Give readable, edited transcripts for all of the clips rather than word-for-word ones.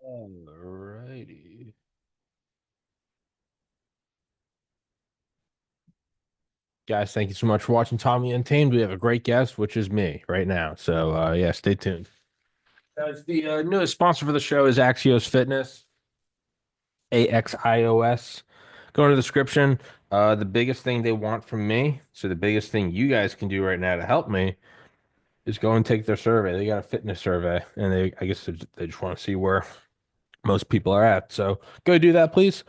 Alrighty. Guys, thank you so much for watching Tommy Untamed. We have a great guest, which is me right now. So, yeah, stay tuned. Guys, the newest sponsor for the show is Axios Fitness, AXIOS. Go in the description. The biggest thing they want from me, so the biggest thing you guys can do right now to help me is go and take their survey. They got a fitness survey, and I guess they just want to see where most people are at. So, go do that, please.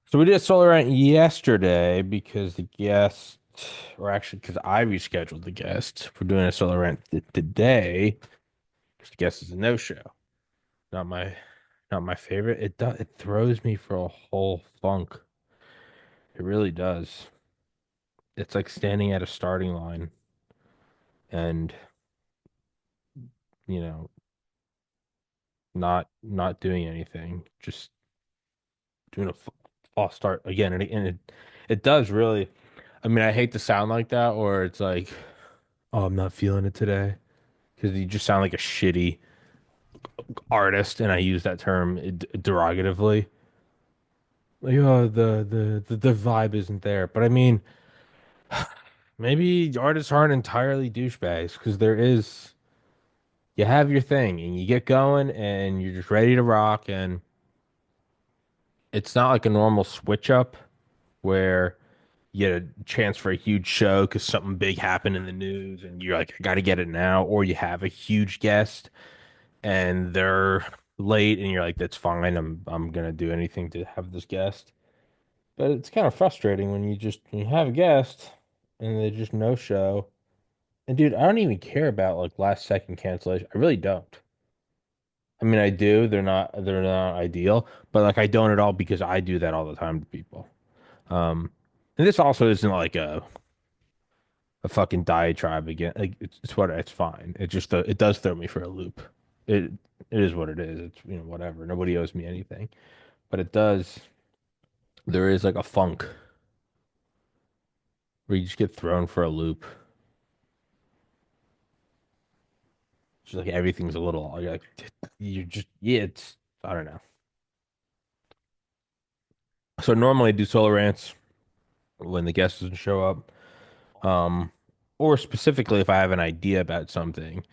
So we did a solar rant yesterday because the guest, or actually because I rescheduled the guest. We're doing a solar rant today because the guest is a no-show. Not my, not my favorite. It throws me for a whole funk. It really does. It's like standing at a starting line and, you know, not doing anything, just doing a false start again and it does really. I mean, I hate to sound like that, or it's like, oh, I'm not feeling it today. Because you just sound like a shitty artist, and I use that term derogatively. Like, oh, the vibe isn't there. But I mean, maybe artists aren't entirely douchebags because you have your thing and you get going and you're just ready to rock. And it's not like a normal switch up where you get a chance for a huge show because something big happened in the news and you're like, I got to get it now. Or you have a huge guest and they're late and you're like, that's fine. I'm gonna do anything to have this guest. But it's kind of frustrating when you have a guest and they just no show. And dude, I don't even care about like last second cancellation. I really don't. I mean, I do. They're not ideal, but like I don't at all because I do that all the time to people. Um, and this also isn't like a fucking diatribe again. Like it's fine. It just it does throw me for a loop. It it is what it is. It's whatever. Nobody owes me anything. But it does. There is like a funk where you just get thrown for a loop. Just like everything's a little. You're like you're just yeah. It's I don't know. So normally I do solo rants when the guest doesn't show up, um, or specifically if I have an idea about something.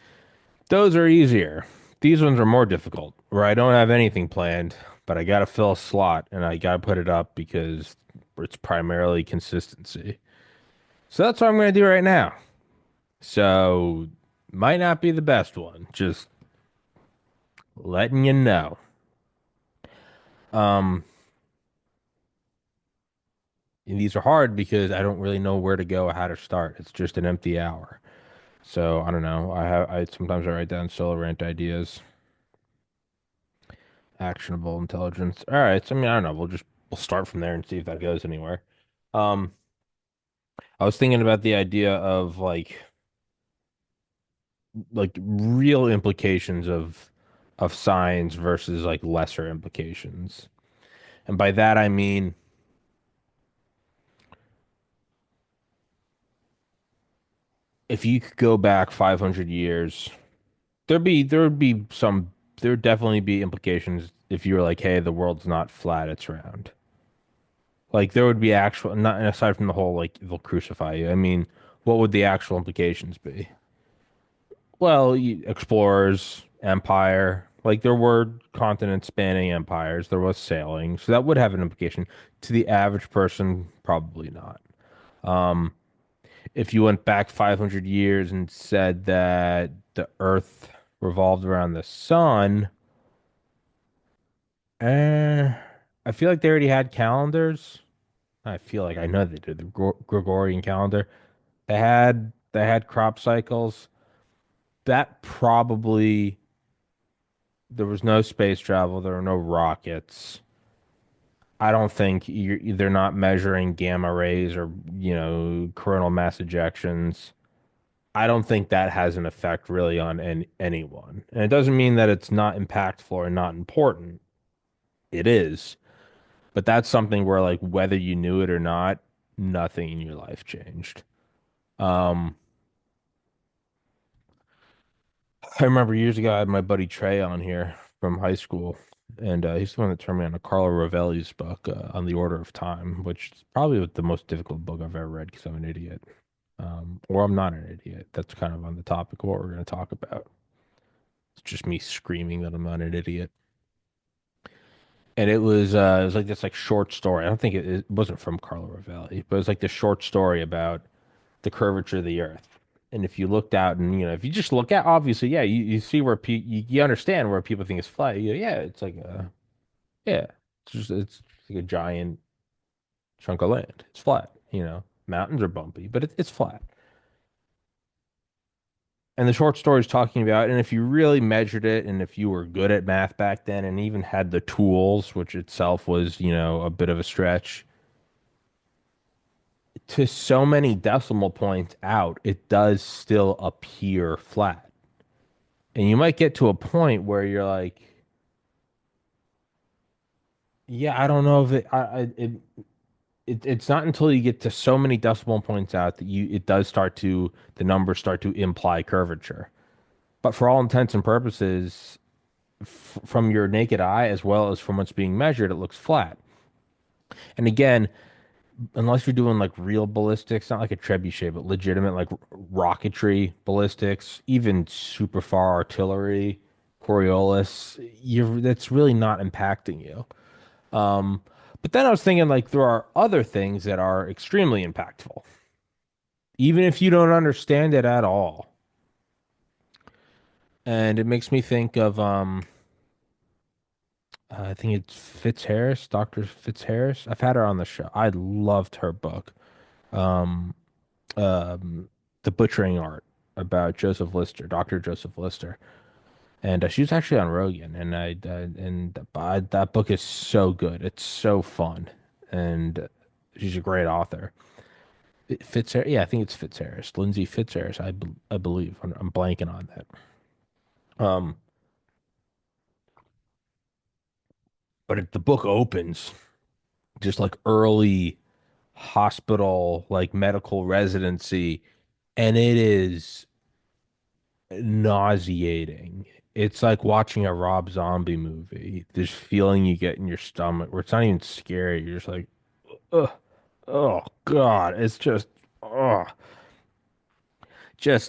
Those are easier. These ones are more difficult, where I don't have anything planned, but I gotta fill a slot and I gotta put it up because it's primarily consistency. So that's what I'm gonna do right now. So might not be the best one, just letting you know. Um, and these are hard because I don't really know where to go or how to start. It's just an empty hour. So I don't know. I sometimes I write down solo rant ideas, actionable intelligence. All right. So I mean, I don't know. We'll start from there and see if that goes anywhere. Um, I was thinking about the idea of like real implications of signs versus like lesser implications. And by that I mean if you could go back 500 years, there would definitely be implications if you were like, hey, the world's not flat, it's round. Like there would be actual not aside from the whole like they'll crucify you. I mean, what would the actual implications be? Well, explorers, empire, like there were continent spanning empires, there was sailing, so that would have an implication. To the average person, probably not. Um, if you went back 500 years and said that the Earth revolved around the sun, eh, I feel like they already had calendars. I feel like I know they did the Gregorian calendar. They had crop cycles. That probably there was no space travel. There were no rockets. I don't think they're not measuring gamma rays or coronal mass ejections. I don't think that has an effect really on anyone. And it doesn't mean that it's not impactful or not important. It is. But that's something where like whether you knew it or not, nothing in your life changed. Um, I remember years ago I had my buddy Trey on here. from high school, and he's the one that turned me on to Carlo Rovelli's book, On the Order of Time, which is probably the most difficult book I've ever read because I'm an idiot. Or I'm not an idiot. That's kind of on the topic of what we're going to talk about. It's just me screaming that I'm not an idiot. And it was like this like short story. I don't think it wasn't from Carlo Rovelli, but it was like this short story about the curvature of the Earth. And if you looked out and if you just look at obviously, yeah, you see where you understand where people think it's flat. Yeah, it's like yeah, it's like a giant chunk of land. It's flat. Mountains are bumpy, but it's flat. And the short story is talking about, and if you really measured it, and if you were good at math back then, and even had the tools, which itself was, a bit of a stretch, to so many decimal points out, it does still appear flat. And you might get to a point where you're like, yeah, I don't know if it's not until you get to so many decimal points out that it does the numbers start to imply curvature. But for all intents and purposes, from your naked eye as well as from what's being measured, it looks flat. And again, unless you're doing like real ballistics, not like a trebuchet, but legitimate like rocketry ballistics, even super far artillery, Coriolis, that's really not impacting you. Um, but then I was thinking like there are other things that are extremely impactful, even if you don't understand it at all. And it makes me think of I think it's Fitzharris, Dr. Fitzharris. I've had her on the show. I loved her book. Um, um, The Butchering Art about Joseph Lister, Dr. Joseph Lister. And she was actually on Rogan, and that book is so good. It's so fun, and she's a great author. Fitzharris, yeah, I think it's Fitzharris, Lindsay Fitzharris, I believe. I'm blanking on that. Um, but the book opens just like early hospital, like medical residency, and it is nauseating. It's like watching a Rob Zombie movie. This feeling you get in your stomach where it's not even scary. You're just like, ugh, oh God. It's just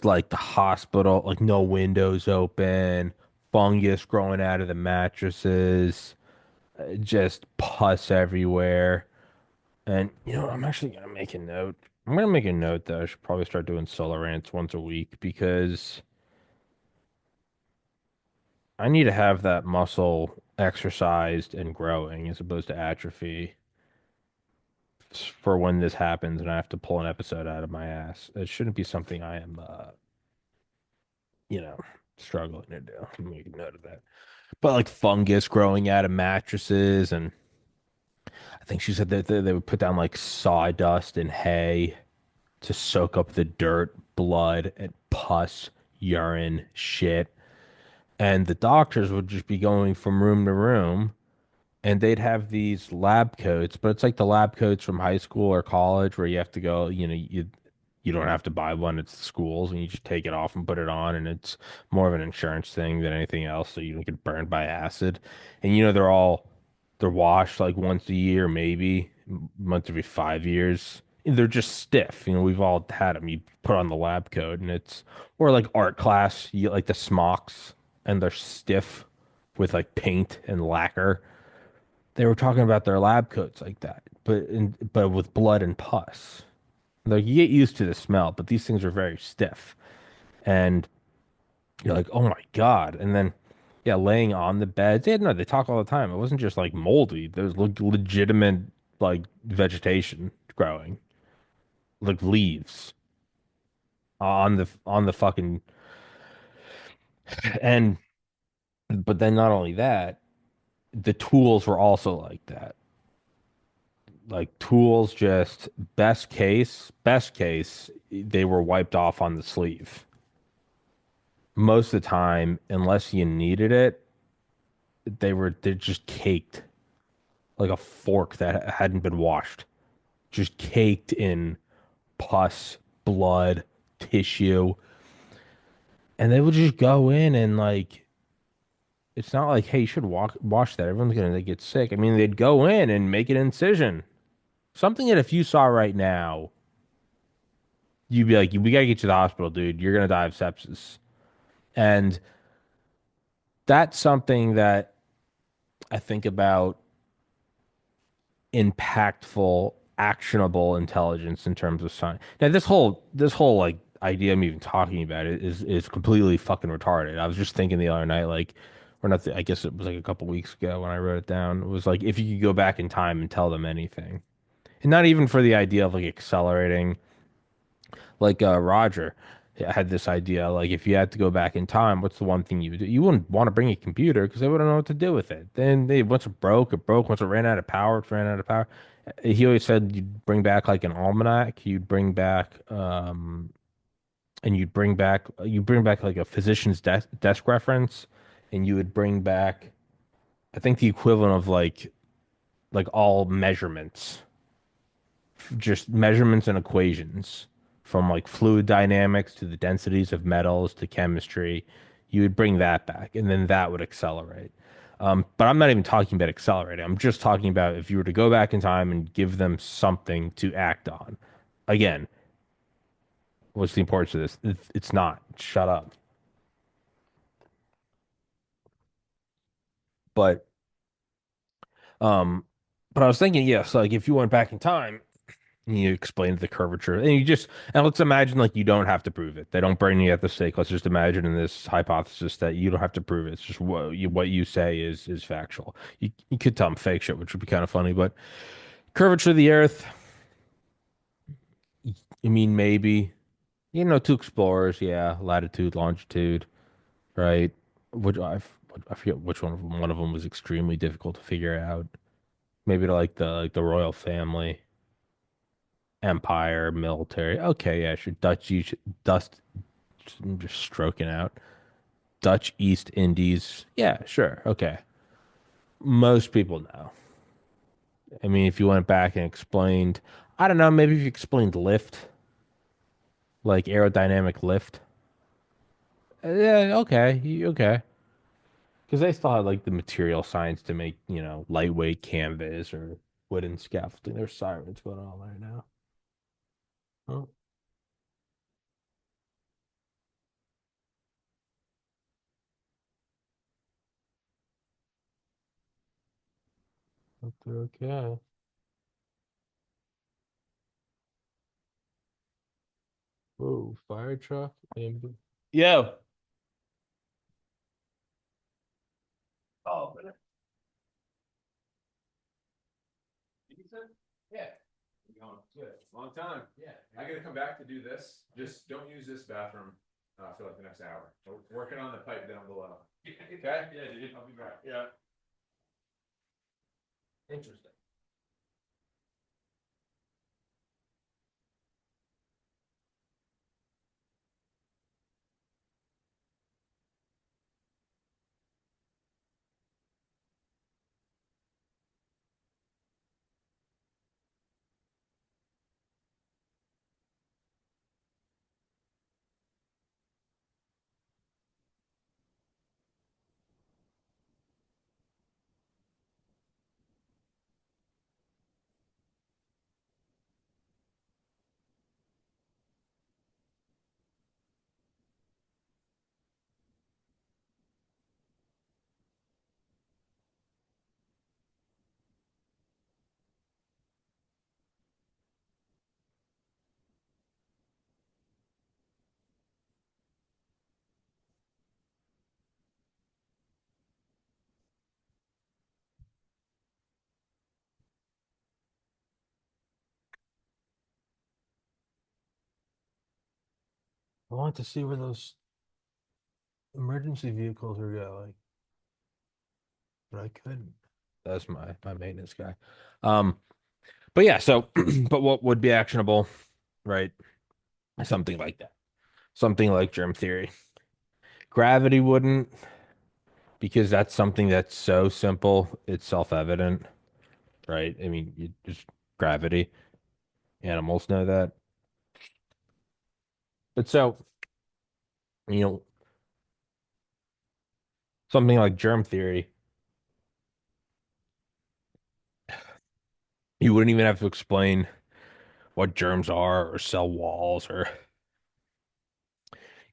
like the hospital, like no windows open, fungus growing out of the mattresses, just pus everywhere. And I'm actually gonna make a note. I'm gonna make a note that I should probably start doing solo rants once a week because I need to have that muscle exercised and growing as opposed to atrophy for when this happens and I have to pull an episode out of my ass. It shouldn't be something I am, you know, struggling to do. Make a note of that. But like fungus growing out of mattresses, and I think she said that they would put down like sawdust and hay to soak up the dirt, blood, and pus, urine, shit. And the doctors would just be going from room to room and they'd have these lab coats, but it's like the lab coats from high school or college where you have to go, you don't have to buy one at the schools and you just take it off and put it on and it's more of an insurance thing than anything else so you don't get burned by acid. And they're washed like once a year, maybe once every 5 years. They're just stiff. We've all had them. You put on the lab coat and or like art class, you get like the smocks and they're stiff with like paint and lacquer. They were talking about their lab coats like that, but with blood and pus. Like you get used to the smell, but these things are very stiff, and you're like, oh my God. And then, yeah, laying on the beds. Yeah, no, they talk all the time. It wasn't just like moldy. There was legitimate like vegetation growing, like leaves on the fucking and. But then not only that, the tools were also like that. Like tools just best case they were wiped off on the sleeve most of the time unless you needed it they're just caked like a fork that hadn't been washed, just caked in pus, blood, tissue. And they would just go in and like It's not like, hey, you should wash that. Everyone's gonna get sick. I mean, they'd go in and make an incision. Something that if you saw right now, you'd be like, we gotta get you to the hospital, dude. You're gonna die of sepsis. And that's something that I think about impactful, actionable intelligence in terms of science. Now, this whole like idea I'm even talking about it is completely fucking retarded. I was just thinking the other night, like, or not. I guess it was like a couple weeks ago when I wrote it down. It was like if you could go back in time and tell them anything, and not even for the idea of like accelerating. Like Roger had this idea, like if you had to go back in time, what's the one thing you would do? You wouldn't want to bring a computer because they wouldn't know what to do with it. Then they once it broke, it broke. Once it ran out of power, it ran out of power. He always said you'd bring back like an almanac, you'd bring back and you'd bring back like a physician's desk reference, and you would bring back I think the equivalent of like all measurements, just measurements and equations from like fluid dynamics to the densities of metals to chemistry. You would bring that back, and then that would accelerate. But I'm not even talking about accelerating. I'm just talking about if you were to go back in time and give them something to act on. Again, what's the importance of this? It's not. Shut up. But um, but I was thinking, yes, like if you went back in time, you explain the curvature, and let's imagine like you don't have to prove it. They don't burn you at the stake. Let's just imagine in this hypothesis that you don't have to prove it. It's just what you say is factual. You could tell them fake shit, which would be kind of funny, but curvature of the Earth. I mean, maybe two explorers, yeah, latitude, longitude, right? Which I forget which one of them. One of them was extremely difficult to figure out. Maybe to like the royal family, empire, military. Okay, yeah, sure. Dust. I'm just stroking out. Dutch East Indies. Yeah, sure. Okay. Most people know. I mean, if you went back and explained, I don't know, maybe if you explained lift, like aerodynamic lift. Yeah, okay. Okay. Because they still had like the material science to make, lightweight canvas or wooden scaffolding. There's sirens going on right now. Oh, hope they're okay. Whoa, fire truck. Yo. Oh, yeah. Going good. Long time. Yeah. I gotta come back to do this. Just don't use this bathroom for like the next hour. We're working on the pipe down below. Okay? Yeah, dude. I'll be back. Yeah. Interesting. I want to see where those emergency vehicles are going, but I couldn't. That's my maintenance guy. Um, but yeah, so but what would be actionable, right? Something like that. Something like germ theory. Gravity wouldn't, because that's something that's so simple, it's self-evident, right? I mean, you just gravity. Animals know that. But so, you know, Something like germ theory, you wouldn't even have to explain what germs are or cell walls, or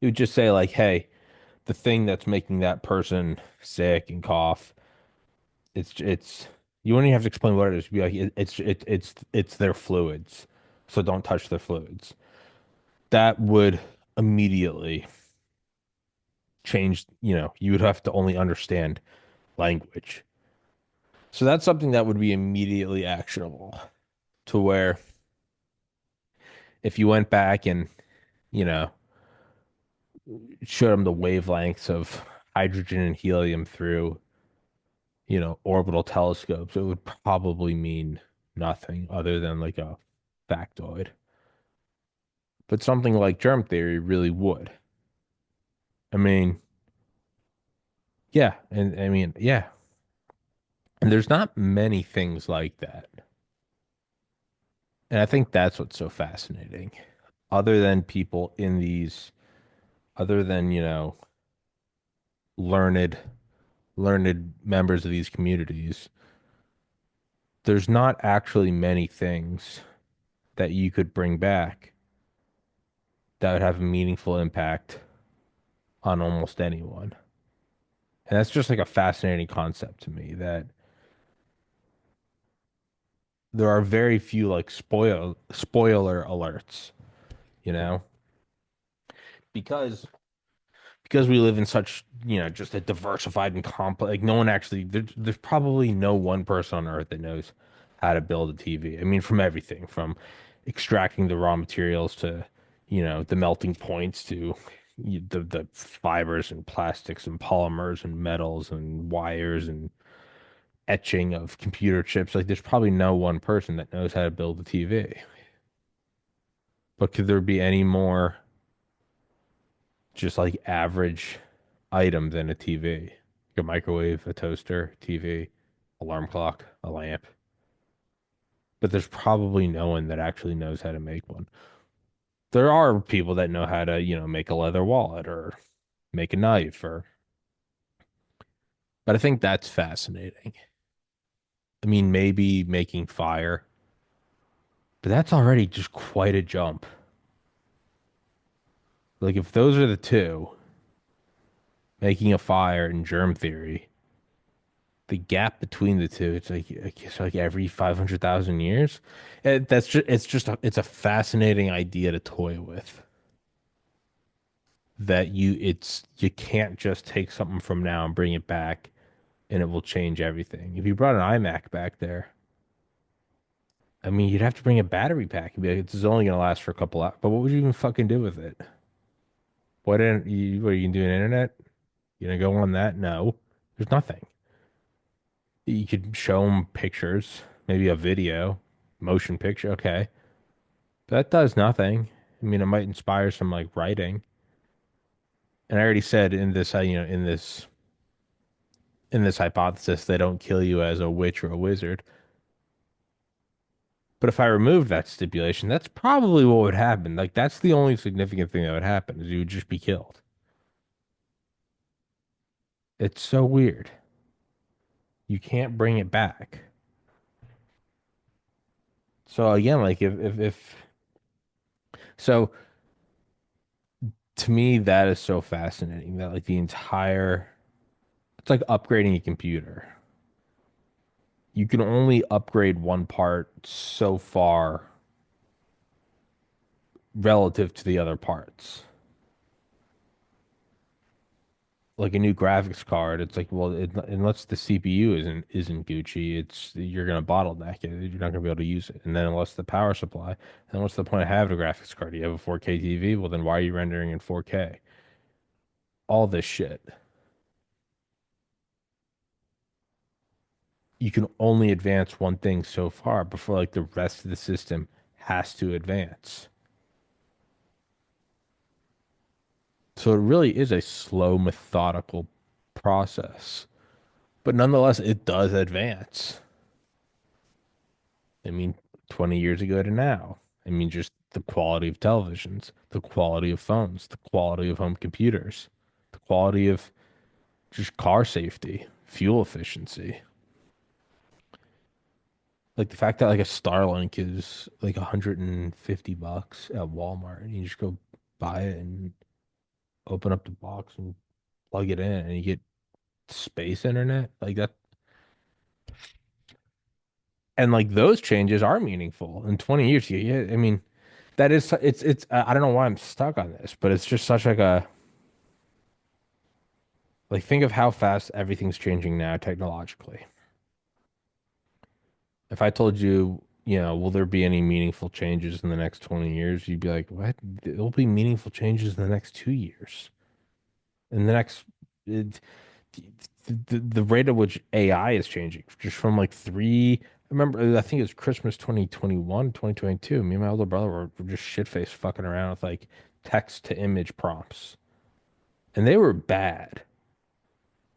you would just say like, hey, the thing that's making that person sick and cough, it's you wouldn't even have to explain what it is. You'd be like, it's their fluids, so don't touch their fluids. That would immediately change, you would have to only understand language. So that's something that would be immediately actionable, to where if you went back and, you know, showed them the wavelengths of hydrogen and helium through, orbital telescopes, it would probably mean nothing other than like a factoid. But something like germ theory really would. I mean, yeah, and I mean, yeah. And there's not many things like that. And I think that's what's so fascinating. Other than people in these, other than, learned learned members of these communities, there's not actually many things that you could bring back that would have a meaningful impact on almost anyone. And that's just like a fascinating concept to me, that there are very few like spoiler alerts, you know, because we live in such, just a diversified and complex, like no one actually, there's probably no one person on earth that knows how to build a TV. I mean, from everything from extracting the raw materials to, the melting points to the fibers and plastics and polymers and metals and wires and etching of computer chips. Like there's probably no one person that knows how to build a TV. But could there be any more just like average item than a TV? Like a microwave, a toaster, TV, alarm clock, a lamp. But there's probably no one that actually knows how to make one. There are people that know how to, make a leather wallet or make a knife, or but I think that's fascinating. I mean, maybe making fire, but that's already just quite a jump. Like if those are the two, making a fire and germ theory, the gap between the two, it's like I guess like every 500,000 years. That's just it's a fascinating idea to toy with. That you can't just take something from now and bring it back and it will change everything. If you brought an iMac back there, I mean, you'd have to bring a battery pack. You'd be like, it's only gonna last for a couple hours. But what would you even fucking do with it? What you can do an internet? You gonna go on that? No, there's nothing. You could show them pictures, maybe a video, motion picture. Okay. But that does nothing. I mean, it might inspire some like writing. And I already said in this, in this hypothesis, they don't kill you as a witch or a wizard. But if I removed that stipulation, that's probably what would happen. Like that's the only significant thing that would happen is you would just be killed. It's so weird. You can't bring it back. So again, like if so to me that is so fascinating that like the entire it's like upgrading a computer. You can only upgrade one part so far relative to the other parts. Like a new graphics card, it's like, well, unless the CPU isn't Gucci, you're gonna bottleneck it. You're not gonna be able to use it. And then unless the power supply, then what's the point of having a graphics card? You have a 4K TV, well then why are you rendering in 4K? All this shit. You can only advance one thing so far before like the rest of the system has to advance. So it really is a slow, methodical process. But nonetheless, it does advance. I mean, 20 years ago to now. I mean, just the quality of televisions, the quality of phones, the quality of home computers, the quality of just car safety, fuel efficiency. Like the fact that like a Starlink is like $150 at Walmart and you just go buy it and open up the box and plug it in and you get space internet like that. And like those changes are meaningful in 20 years. Yeah, I mean, that is it's I don't know why I'm stuck on this, but it's just such like a like think of how fast everything's changing now technologically. If I told you, will there be any meaningful changes in the next 20 years? You'd be like, what? There'll be meaningful changes in the next 2 years. In the next, it, the rate at which AI is changing, just from like three, I remember, I think it was Christmas 2021, 2022. Me and my older brother were just shit-faced fucking around with like text to image prompts. And they were bad.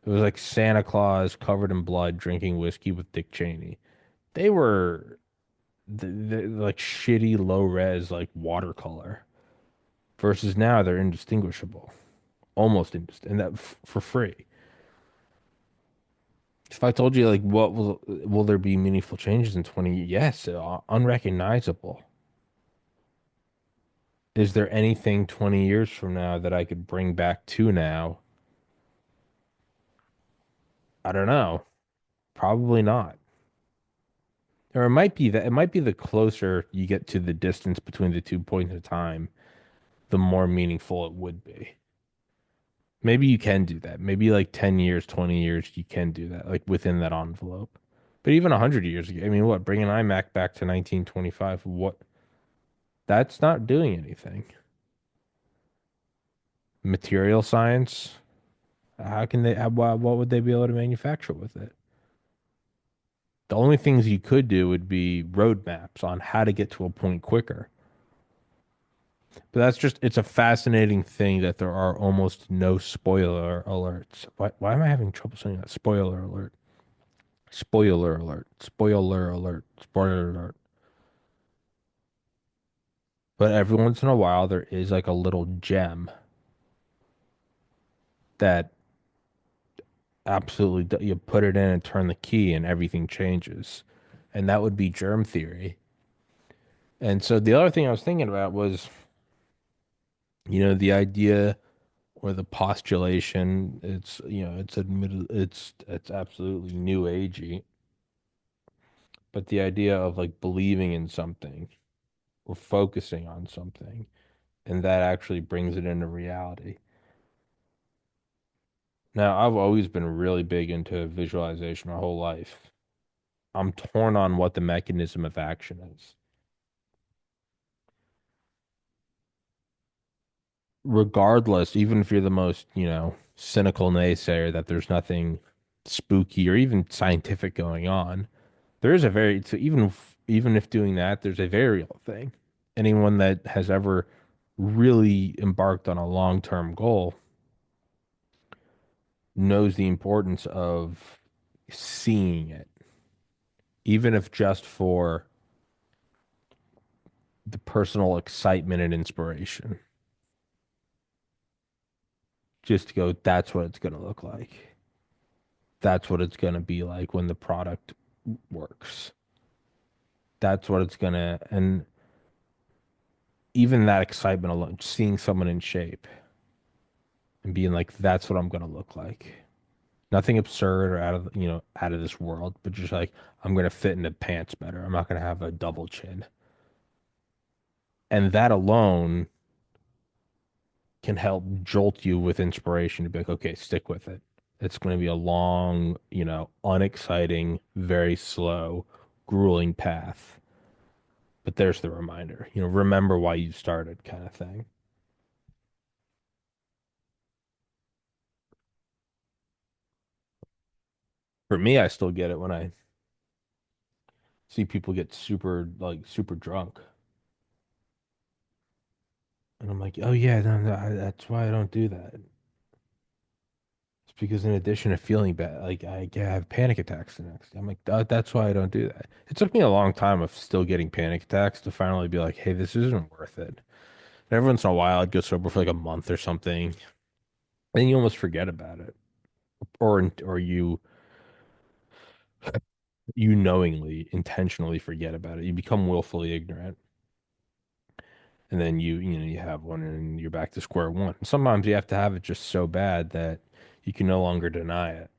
It was like Santa Claus covered in blood drinking whiskey with Dick Cheney. They were like shitty low res like watercolor versus now they're indistinguishable, almost indistinct, and that for free. If I told you like what will there be meaningful changes in 20? Yes, unrecognizable. Is there anything 20 years from now that I could bring back to now? I don't know. Probably not. Or it might be that it might be the closer you get to the distance between the 2 points of time, the more meaningful it would be. Maybe you can do that. Maybe like 10 years, 20 years, you can do that, like within that envelope. But even 100 years ago, I mean, what, bring an iMac back to 1925, what, that's not doing anything. Material science, how can they, what would they be able to manufacture with it? The only things you could do would be roadmaps on how to get to a point quicker. But that's just, it's a fascinating thing that there are almost no spoiler alerts. Why am I having trouble saying that? Spoiler alert. Spoiler alert. Spoiler alert. Spoiler alert. But every once in a while, there is like a little gem that absolutely, you put it in and turn the key and everything changes. And that would be germ theory. And so the other thing I was thinking about was, the idea or the postulation, it's admitted, it's absolutely new agey, but the idea of like believing in something or focusing on something, and that actually brings it into reality. Now, I've always been really big into visualization my whole life. I'm torn on what the mechanism of action is. Regardless, even if you're the most, cynical naysayer that there's nothing spooky or even scientific going on, there is a very, so even if doing that, there's a very real thing. Anyone that has ever really embarked on a long-term goal knows the importance of seeing it, even if just for the personal excitement and inspiration. Just to go, that's what it's going to look like. That's what it's going to be like when the product works. That's what it's going to, and even that excitement alone, seeing someone in shape and being like, that's what I'm going to look like. Nothing absurd or out of this world, but just like, I'm going to fit into pants better. I'm not going to have a double chin. And that alone can help jolt you with inspiration to be like, okay, stick with it. It's going to be a long, unexciting, very slow, grueling path. But there's the reminder, remember why you started kind of thing. For me, I still get it when I see people get super, like, super drunk. And I'm like, oh, yeah, no, no, that's why I don't do that. It's because in addition to feeling bad, like I have panic attacks the next day. I'm like, that's why I don't do that. It took me a long time of still getting panic attacks to finally be like, hey, this isn't worth it. And every once in a while, I'd go sober for like a month or something, and you almost forget about it. or you knowingly, intentionally forget about it. You become willfully ignorant, and then you have one, and you're back to square one. Sometimes you have to have it just so bad that you can no longer deny it.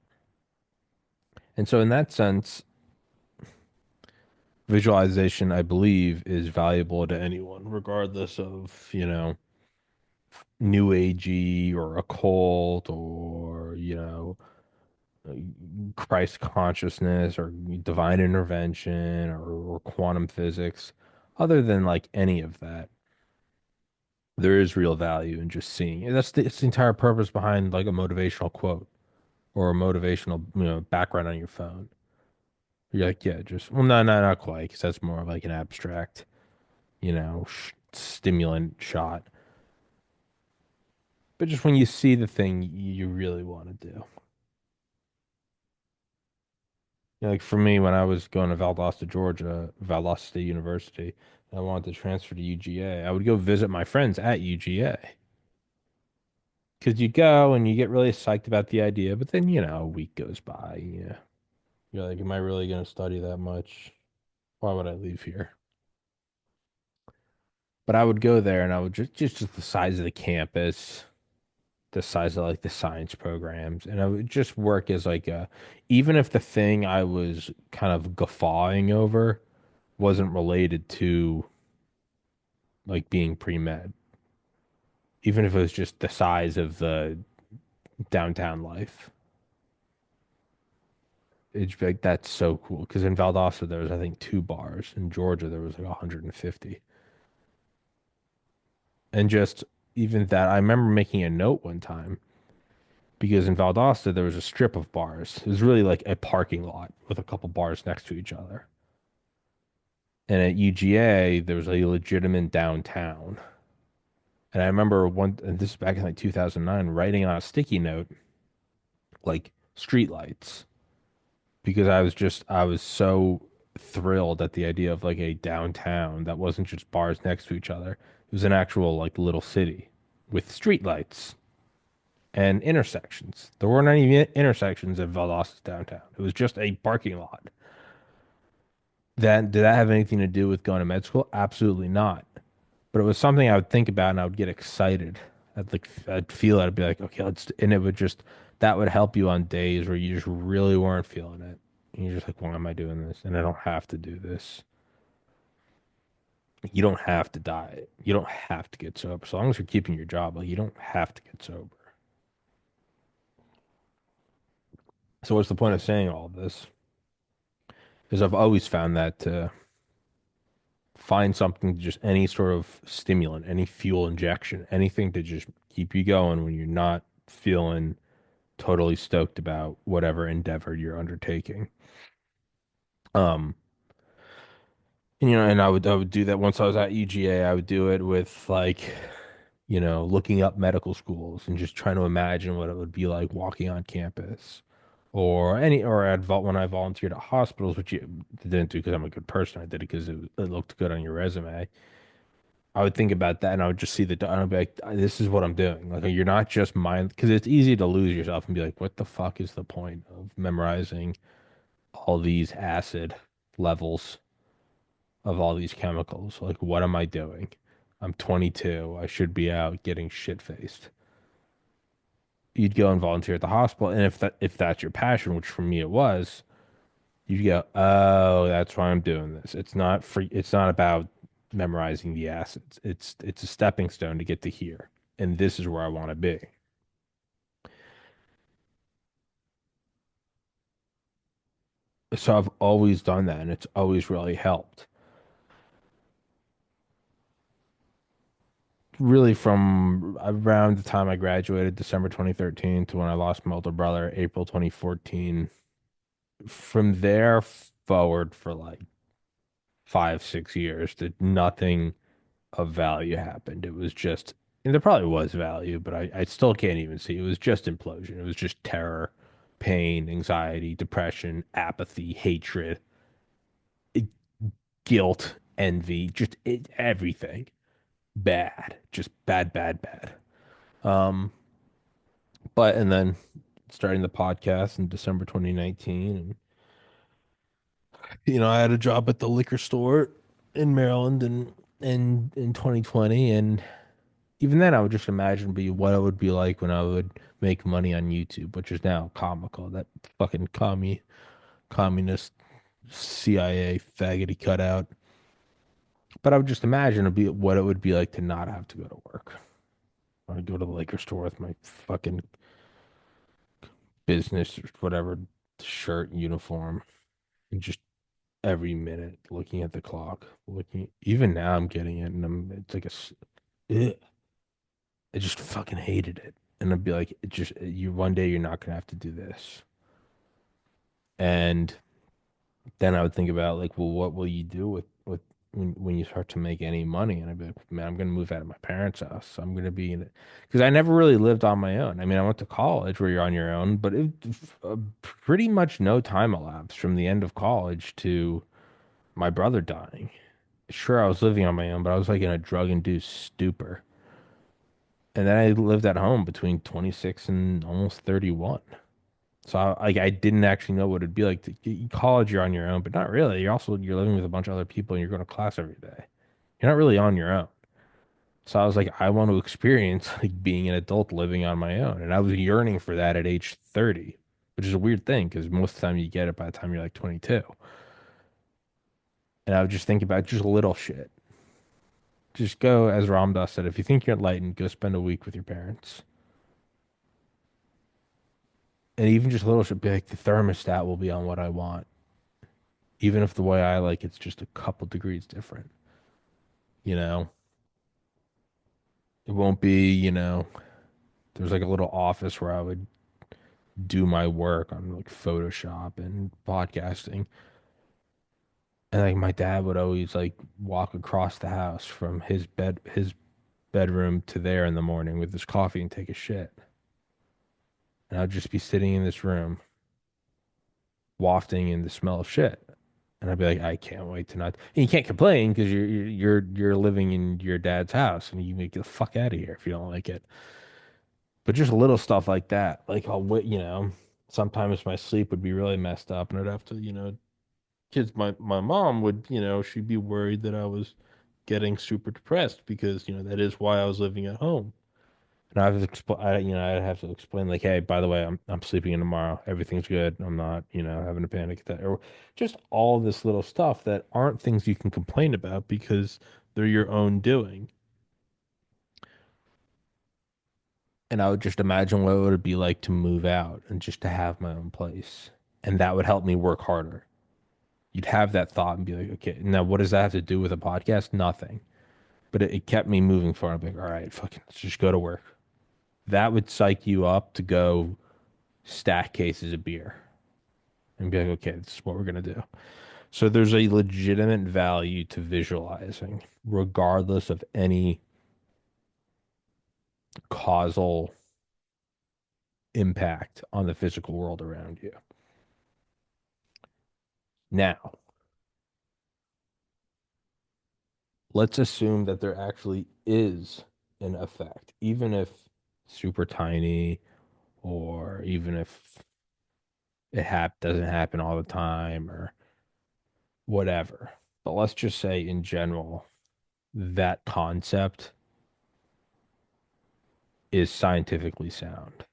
And so, in that sense, visualization, I believe, is valuable to anyone, regardless of, new agey or occult or, Christ consciousness or divine intervention or quantum physics. Other than like any of that, there is real value in just seeing it. It's the entire purpose behind like a motivational quote or a motivational, background on your phone. You're like, yeah, just, well, no, no, not quite, because that's more of like an abstract, stimulant shot. But just when you see the thing you really want to do. Like for me, when I was going to Valdosta, Georgia, Valdosta State University, and I wanted to transfer to UGA, I would go visit my friends at UGA. Because you go and you get really psyched about the idea, but then, a week goes by. Yeah. You're like, am I really going to study that much? Why would I leave here? But I would go there and I would just the size of the campus, the size of like the science programs, and I would just work as like even if the thing I was kind of guffawing over wasn't related to like being pre-med, even if it was just the size of the downtown life. It's like that's so cool because in Valdosta there was I think two bars. In Georgia there was like 150. And just even that I remember making a note one time because in Valdosta there was a strip of bars. It was really like a parking lot with a couple bars next to each other. And at UGA there was a legitimate downtown. And I remember and this is back in like 2009, writing on a sticky note like streetlights because I was so thrilled at the idea of like a downtown that wasn't just bars next to each other. It was an actual like little city with streetlights and intersections. There weren't any intersections at Valdosta's downtown. It was just a parking lot. That did that have anything to do with going to med school? Absolutely not. But it was something I would think about and I would get excited. I'd feel it. I'd be like, okay, and it would just that would help you on days where you just really weren't feeling it. And you're just like, why am I doing this? And I don't have to do this. You don't have to diet. You don't have to get sober. So long as you're keeping your job, like you don't have to get sober. So what's the point of saying all this? Because I've always found that to find something, just any sort of stimulant, any fuel injection, anything to just keep you going when you're not feeling totally stoked about whatever endeavor you're undertaking. Um, and I would do that once I was at UGA. I would do it with like, looking up medical schools and just trying to imagine what it would be like walking on campus. When I volunteered at hospitals, which you didn't do because I'm a good person. I did it because it looked good on your resume. I would think about that and I would just see and I'd be like, this is what I'm doing. Like, you're not just mind, because it's easy to lose yourself and be like, what the fuck is the point of memorizing all these acid levels of all these chemicals? Like, what am I doing? I'm 22. I should be out getting shit faced. You'd go and volunteer at the hospital, and if that's your passion, which for me it was, you go, oh, that's why I'm doing this. It's not free. It's not about memorizing the acids. It's a stepping stone to get to here, and this is where I want to be. So I've always done that, and it's always really helped. Really, from around the time I graduated, December 2013, to when I lost my older brother, April 2014. From there forward for like 5, 6 years, that nothing of value happened. It was just, and there probably was value, but I still can't even see. It was just implosion. It was just terror, pain, anxiety, depression, apathy, hatred, it, guilt, envy, everything bad, just bad, bad, bad. Um, but and then starting the podcast in December 2019. And, I had a job at the liquor store in Maryland in 2020. And even then, I would just imagine what it would be like when I would make money on YouTube, which is now comical. That fucking communist CIA faggoty cutout. But I would just imagine what it would be like to not have to go to work. I'd go to the liquor store with my fucking business or whatever shirt uniform and just every minute looking at the clock. Looking, even now I'm getting it and it's like ugh. I just fucking hated it. And I'd be like, one day you're not gonna have to do this. And then I would think about like, well, what will you do with when you start to make any money? And I'd be like, man, I'm gonna move out of my parents' house. So I'm gonna be in it because I never really lived on my own. I mean, I went to college where you're on your own, but pretty much no time elapsed from the end of college to my brother dying. Sure, I was living on my own, but I was like in a drug-induced stupor. And then I lived at home between 26 and almost 31. So I didn't actually know what it'd be like to college. You're on your own, but not really. You're living with a bunch of other people and you're going to class every day. You're not really on your own. So I was like, I want to experience like being an adult living on my own, and I was yearning for that at age 30, which is a weird thing because most of the time you get it by the time you're like 22. And I would just think about just little shit. Just go, as Ram Dass said, if you think you're enlightened, go spend a week with your parents. And even just little shit, be like the thermostat will be on what I want, even if the way I like it's just a couple degrees different. You know, it won't be, there's like a little office where I would do my work on like Photoshop and podcasting. And like my dad would always like walk across the house from his bedroom to there in the morning with his coffee and take a shit. And I'd just be sitting in this room wafting in the smell of shit. And I'd be like, I can't wait to not. And you can't complain because you're living in your dad's house and you can get the fuck out of here if you don't like it. But just little stuff like that, like sometimes my sleep would be really messed up, and I'd have to, kids. My mom would, she'd be worried that I was getting super depressed because that is why I was living at home. And I'd have to explain like, hey, by the way, I'm sleeping in tomorrow. Everything's good. I'm not, having a panic attack or just all this little stuff that aren't things you can complain about because they're your own doing. And I would just imagine what it would be like to move out and just to have my own place. And that would help me work harder. You'd have that thought and be like, okay, now what does that have to do with a podcast? Nothing. But it kept me moving forward. I'm like, all right, fucking, let's just go to work. That would psych you up to go stack cases of beer and be like, okay, this is what we're gonna do. So there's a legitimate value to visualizing, regardless of any causal impact on the physical world around you. Now, let's assume that there actually is an effect, even if super tiny, or even if doesn't happen all the time, or whatever. But let's just say in general, that concept is scientifically sound.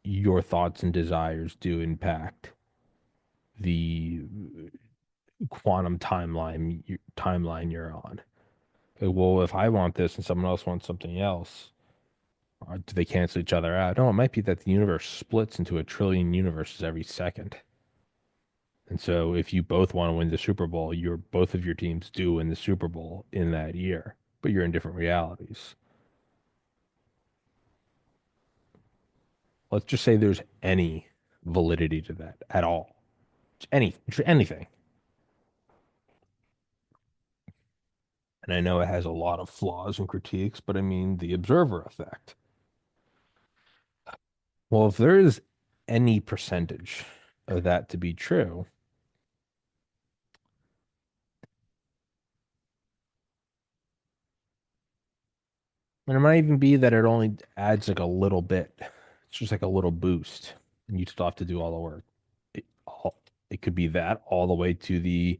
Your thoughts and desires do impact the quantum timeline you're on. Okay, well, if I want this and someone else wants something else, do they cancel each other out? No, it might be that the universe splits into a trillion universes every second. And so if you both want to win the Super Bowl, both of your teams do win the Super Bowl in that year, but you're in different realities. Let's just say there's any validity to that at all. Anything. And I know it has a lot of flaws and critiques, but I mean the observer effect. Well, if there is any percentage of that to be true, And it might even be that it only adds like a little bit. It's just like a little boost, and you still have to do all the work. It could be that all the way to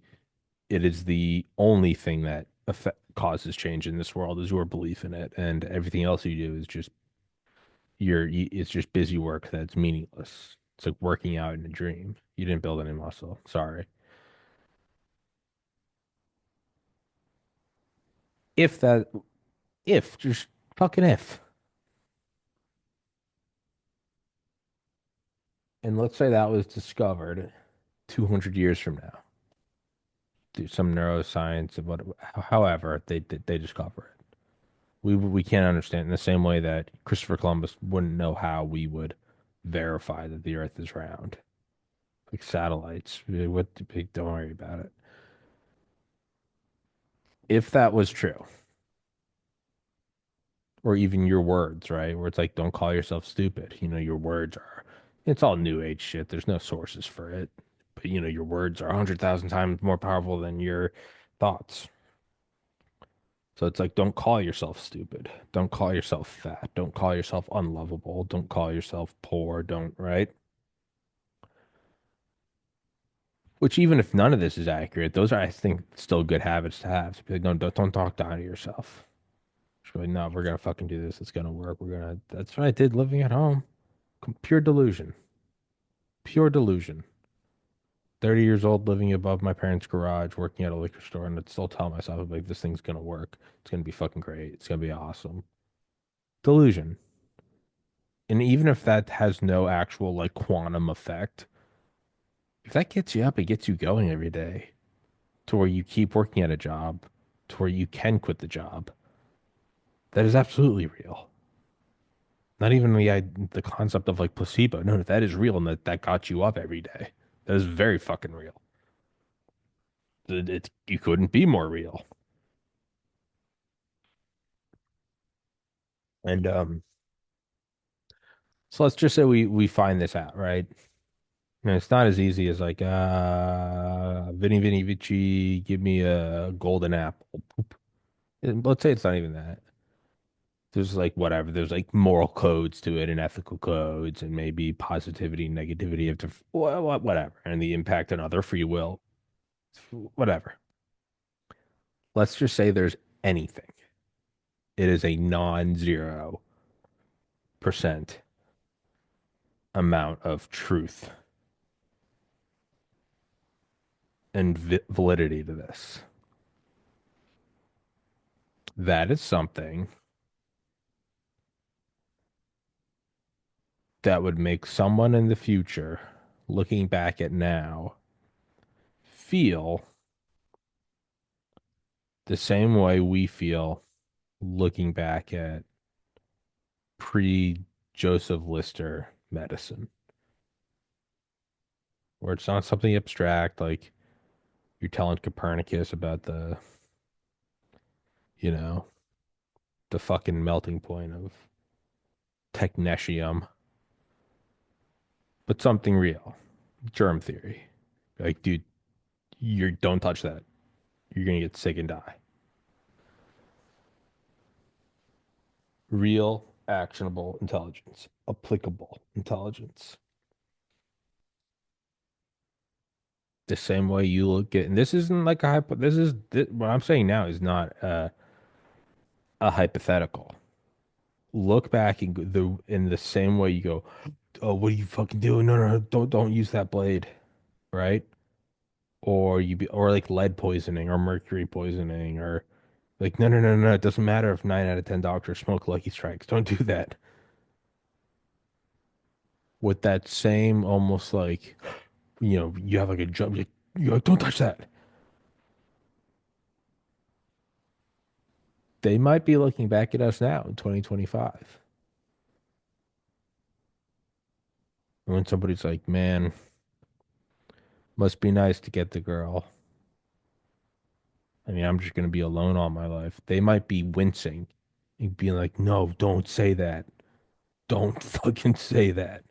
it is the only thing that causes change in this world is your belief in it, and everything else you do is just it's just busy work that's meaningless. It's like working out in a dream. You didn't build any muscle. Sorry. If that, if just fucking if, and let's say that was discovered 200 years from now through some neuroscience of what, however they discover it. We can't understand in the same way that Christopher Columbus wouldn't know how we would verify that the Earth is round. Like satellites, what? Don't worry about it. If that was true, or even your words, right? Where it's like, don't call yourself stupid. Your words are, it's all new age shit. There's no sources for it. But, your words are 100,000 times more powerful than your thoughts. So it's like, don't call yourself stupid. Don't call yourself fat. Don't call yourself unlovable. Don't call yourself poor. Don't, right? Which, even if none of this is accurate, those are, I think, still good habits to have. To be like, no, don't talk down to yourself. Just be like, no, we're gonna fucking do this. It's gonna work. That's what I did living at home. Pure delusion. Pure delusion. 30 years old, living above my parents' garage, working at a liquor store, and I'd still tell myself, like, this thing's gonna work. It's gonna be fucking great. It's gonna be awesome. Delusion. And even if that has no actual, like, quantum effect, if that gets you up, it gets you going every day to where you keep working at a job, to where you can quit the job. That is absolutely real. Not even the concept of like placebo. No, that is real, and that got you up every day. That is very fucking real. You couldn't be more real. And so let's just say we find this out, right? And it's not as easy as like Vinny Vinny Vici, give me a golden apple. Let's say it's not even that. There's like whatever. There's like moral codes to it and ethical codes and maybe positivity, negativity of whatever, and the impact on other free will, whatever. Let's just say there's anything. It is a non-zero percent amount of truth and validity to this. That is something that would make someone in the future, looking back at now, feel the same way we feel looking back at pre-Joseph Lister medicine, where it's not something abstract like you're telling Copernicus about you know, the fucking melting point of technetium, but something real. Germ theory. Like, dude, you don't touch that. You're gonna get sick and die. Real, actionable intelligence, applicable intelligence. The same way you look at, and this isn't like a hypo. What I'm saying now is not a hypothetical. Look back and in the same way you go, oh, what are you fucking doing? No, no, no, don't use that blade, right? Or like lead poisoning or mercury poisoning or like no, no, no, no. It doesn't matter if 9 out of 10 doctors smoke Lucky Strikes. Don't do that. With that same almost like you have like a jump. You're like, don't touch that. They might be looking back at us now in 2025. And when somebody's like, man, must be nice to get the girl. I mean, I'm just gonna be alone all my life. They might be wincing and being like, no, don't say that. Don't fucking say that.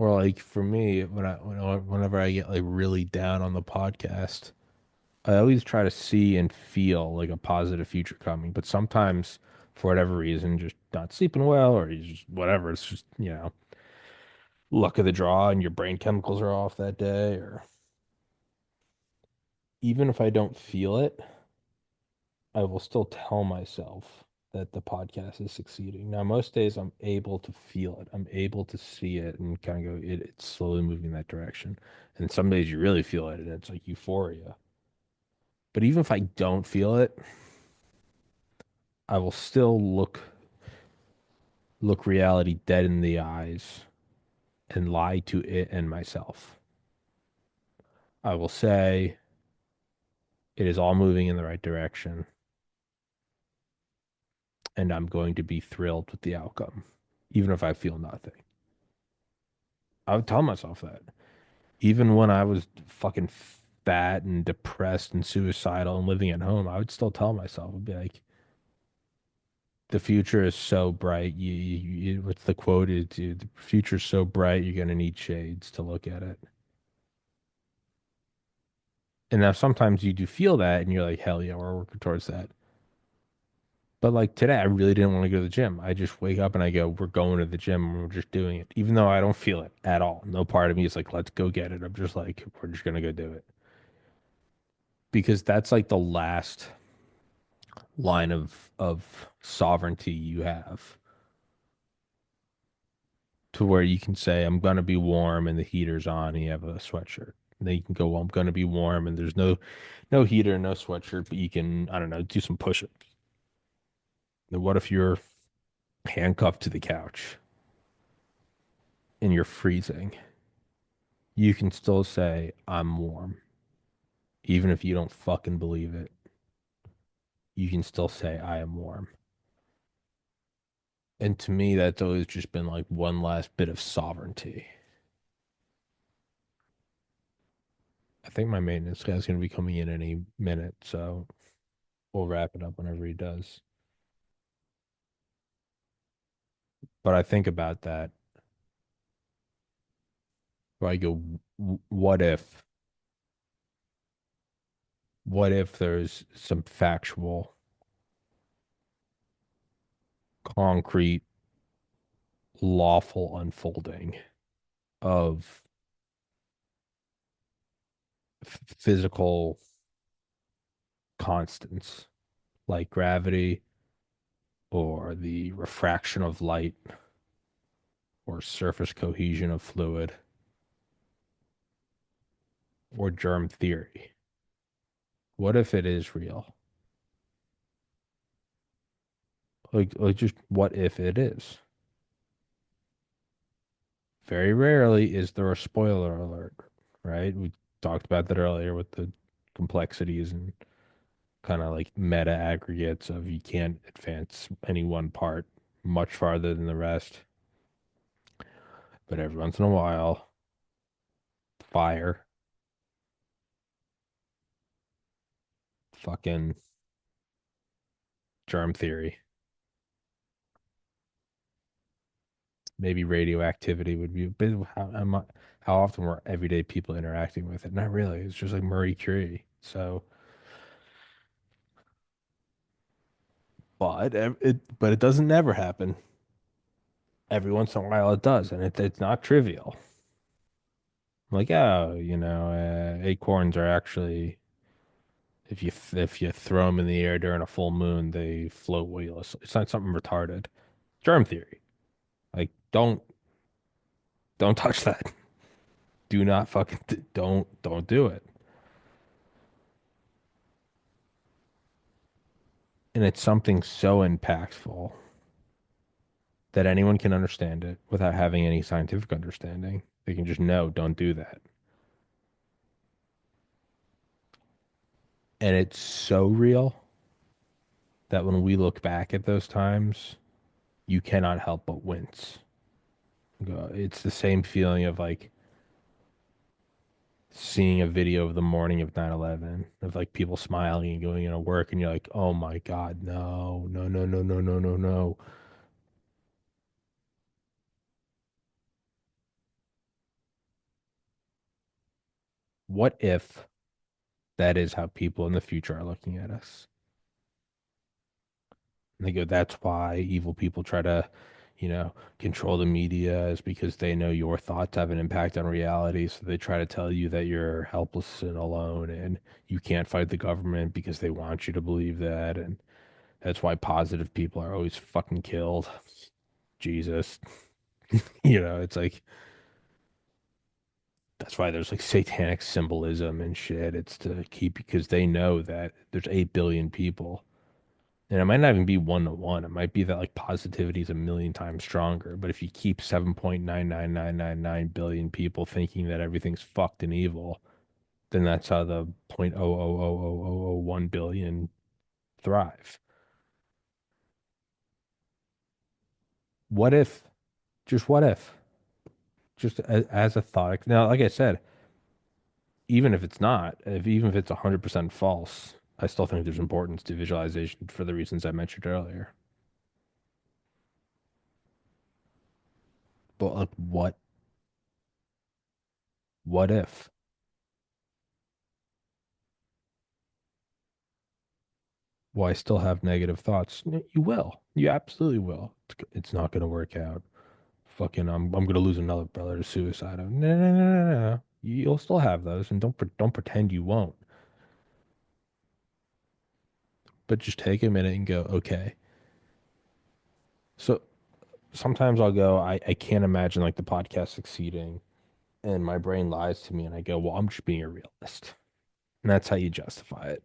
Or like for me, whenever I get like really down on the podcast, I always try to see and feel like a positive future coming. But sometimes, for whatever reason, just not sleeping well, or you just whatever, it's just, luck of the draw, and your brain chemicals are off that day. Or even if I don't feel it, I will still tell myself that the podcast is succeeding. Now, most days I'm able to feel it. I'm able to see it and kind of go, it's slowly moving that direction. And some days you really feel it and it's like euphoria. But even if I don't feel it, I will still look reality dead in the eyes and lie to it and myself. I will say it is all moving in the right direction and I'm going to be thrilled with the outcome, even if I feel nothing. I would tell myself that. Even when I was fucking fat and depressed and suicidal and living at home, I would still tell myself, I'd be like, the future is so bright. What's the quote? The future's so bright, you're gonna need shades to look at it. And now sometimes you do feel that, and you're like, hell yeah, we're working towards that. But like today, I really didn't want to go to the gym. I just wake up and I go, we're going to the gym and we're just doing it, even though I don't feel it at all. No part of me is like, let's go get it. I'm just like, we're just gonna go do it because that's like the last line of sovereignty you have to where you can say I'm gonna be warm and the heater's on and you have a sweatshirt. And then you can go, well, I'm gonna be warm and there's no heater, no sweatshirt, but you can, I don't know, do some push-ups. Then what if you're handcuffed to the couch and you're freezing? You can still say I'm warm, even if you don't fucking believe it. You can still say I am warm. And to me, that's always just been like one last bit of sovereignty. I think my maintenance guy's going to be coming in any minute, so we'll wrap it up whenever he does. But I think about that. Where I go, what if there's some factual, concrete, lawful unfolding of physical constants like gravity or the refraction of light or surface cohesion of fluid or germ theory? What if it is real? Like just what if it is? Very rarely is there a spoiler alert, right? We talked about that earlier with the complexities and kind of like meta aggregates of you can't advance any one part much farther than the rest. But every once in a while, fire, fucking germ theory, maybe radioactivity would be a bit of how often were everyday people interacting with it? Not really. It's just like Marie Curie. So, but it doesn't never happen. Every once in a while it does, and it's not trivial. Like, oh, acorns are actually if you throw them in the air during a full moon, they float weightless. It's not something retarded. Germ theory. Like, don't touch that. Do not don't do it. And it's something so impactful that anyone can understand it without having any scientific understanding. They can just know, don't do that. And it's so real that when we look back at those times, you cannot help but wince. It's the same feeling of like seeing a video of the morning of 9/11 of like people smiling and going into work and you're like, "Oh my God, no. No, no, no, no, no, no, no." What if that is how people in the future are looking at us? And they go, that's why evil people try to, control the media is because they know your thoughts have an impact on reality. So they try to tell you that you're helpless and alone and you can't fight the government because they want you to believe that. And that's why positive people are always fucking killed. Jesus. It's like, that's why there's like satanic symbolism and shit. It's to keep, because they know that there's 8 billion people. And it might not even be 1 to 1. It might be that like positivity is a million times stronger. But if you keep 7.99999 billion people thinking that everything's fucked and evil, then that's how the 0.0000001 billion thrive. What if, just what if, just as a thought. Now, like I said, even if it's not, even if it's 100% false, I still think there's importance to visualization for the reasons I mentioned earlier. But like, what if? Well, I still have negative thoughts. You will. You absolutely will. It's not going to work out. Fucking, I'm going to lose another brother to suicide. No, no, no, no, no, no. You'll still have those, and don't pretend you won't. But just take a minute and go, okay. So sometimes I'll go, I can't imagine like the podcast succeeding, and my brain lies to me, and I go, well, I'm just being a realist, and that's how you justify it.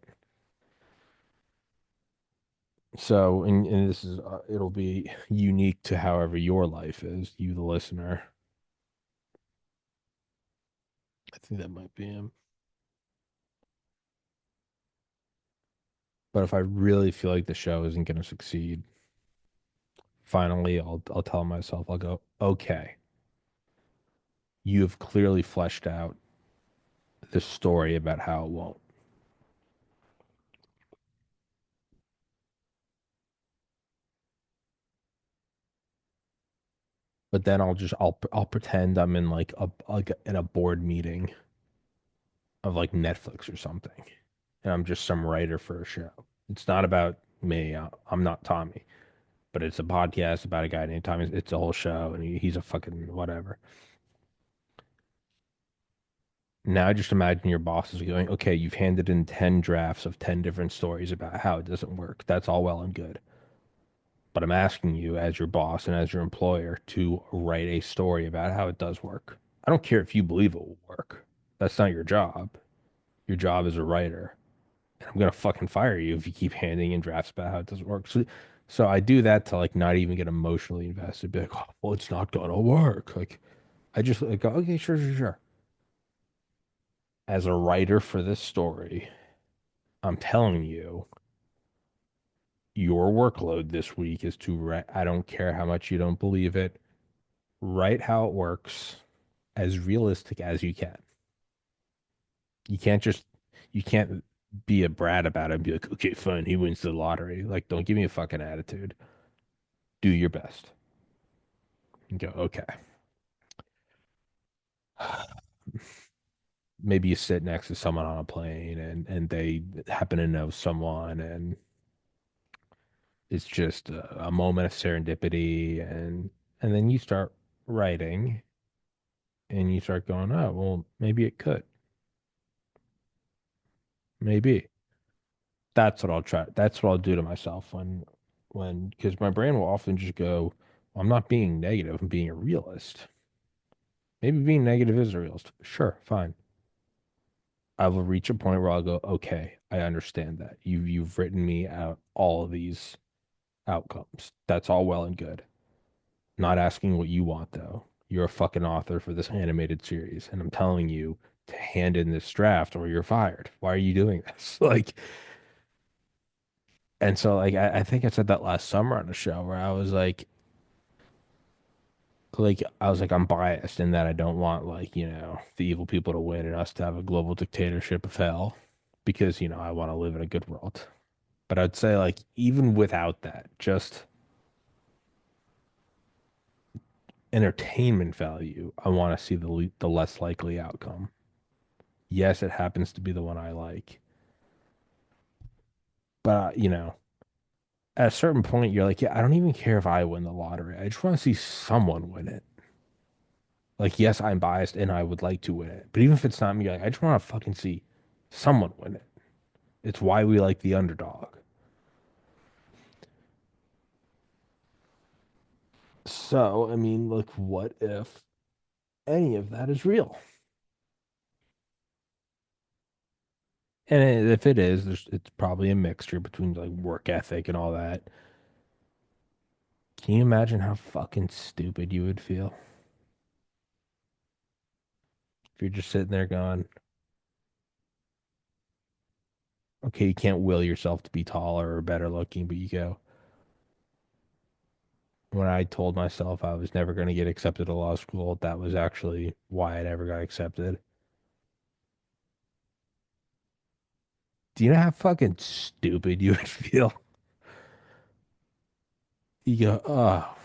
So, and this is, it'll be unique to however your life is, you, the listener. I think that might be him. But if I really feel like the show isn't going to succeed, finally, I'll tell myself, I'll go, okay, you have clearly fleshed out the story about how it won't. But then I'll pretend I'm in like in a board meeting of like Netflix or something, and I'm just some writer for a show. It's not about me. I'm not Tommy, but it's a podcast about a guy named Tommy. It's a whole show, and he's a fucking whatever. Now just imagine your boss is going, okay, you've handed in 10 drafts of 10 different stories about how it doesn't work. That's all well and good. But I'm asking you as your boss and as your employer to write a story about how it does work. I don't care if you believe it will work. That's not your job. Your job is a writer. And I'm gonna fucking fire you if you keep handing in drafts about how it doesn't work. So I do that to like not even get emotionally invested. Be like, oh, well, it's not gonna work. Like I just like go, okay, sure, sure, sure. As a writer for this story, I'm telling you, your workload this week is to write. I don't care how much you don't believe it. Write how it works as realistic as you can. You can't just, you can't be a brat about it and be like, okay, fine, he wins the lottery. Like, don't give me a fucking attitude. Do your best. And go, okay. Maybe you sit next to someone on a plane and they happen to know someone and it's just a moment of serendipity and then you start writing and you start going, oh, well, maybe it could. Maybe. That's what I'll try. That's what I'll do to myself because my brain will often just go, well, I'm not being negative, I'm being a realist. Maybe being negative is a realist. Sure, fine. I will reach a point where I'll go, okay, I understand that. You've written me out all of these outcomes. That's all well and good. Not asking what you want though. You're a fucking author for this animated series, and I'm telling you to hand in this draft or you're fired. Why are you doing this? Like, and so like I think I said that last summer on the show where I was like I was like I'm biased in that I don't want like, the evil people to win and us to have a global dictatorship of hell because, I want to live in a good world. But I'd say like even without that, just entertainment value, I want to see the less likely outcome. Yes, it happens to be the one I like. But, at a certain point, you're like, yeah, I don't even care if I win the lottery. I just want to see someone win it. Like, yes, I'm biased and I would like to win it. But even if it's not me, like, I just want to fucking see someone win it. It's why we like the underdog. So, I mean, like, what if any of that is real? And if it is, it's probably a mixture between like work ethic and all that. Can you imagine how fucking stupid you would feel if you're just sitting there going, okay, you can't will yourself to be taller or better looking, but you go, when I told myself I was never going to get accepted to law school, that was actually why I never got accepted. Do you know how fucking stupid you would feel? You go, oh,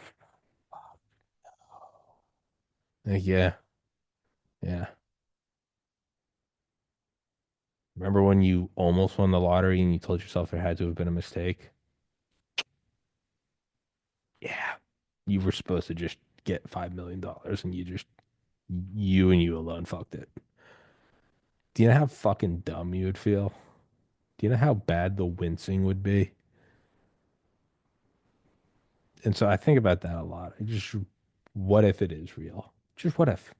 like, yeah, yeah. Remember when you almost won the lottery and you told yourself there had to have been a mistake? Yeah. You were supposed to just get $5 million and you and you alone fucked it. Do you know how fucking dumb you would feel? Do you know how bad the wincing would be? And so I think about that a lot. I just, what if it is real? Just what if?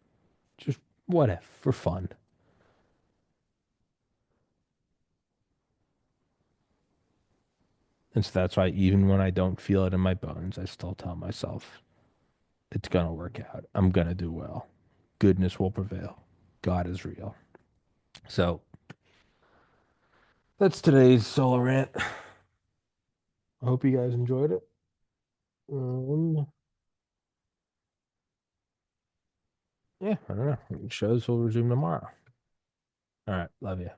Just what if for fun? And so that's why even when I don't feel it in my bones, I still tell myself it's gonna work out. I'm gonna do well. Goodness will prevail. God is real. So that's today's solo rant. I hope you guys enjoyed it. Um, yeah, I don't know. Shows will resume tomorrow. All right, love you.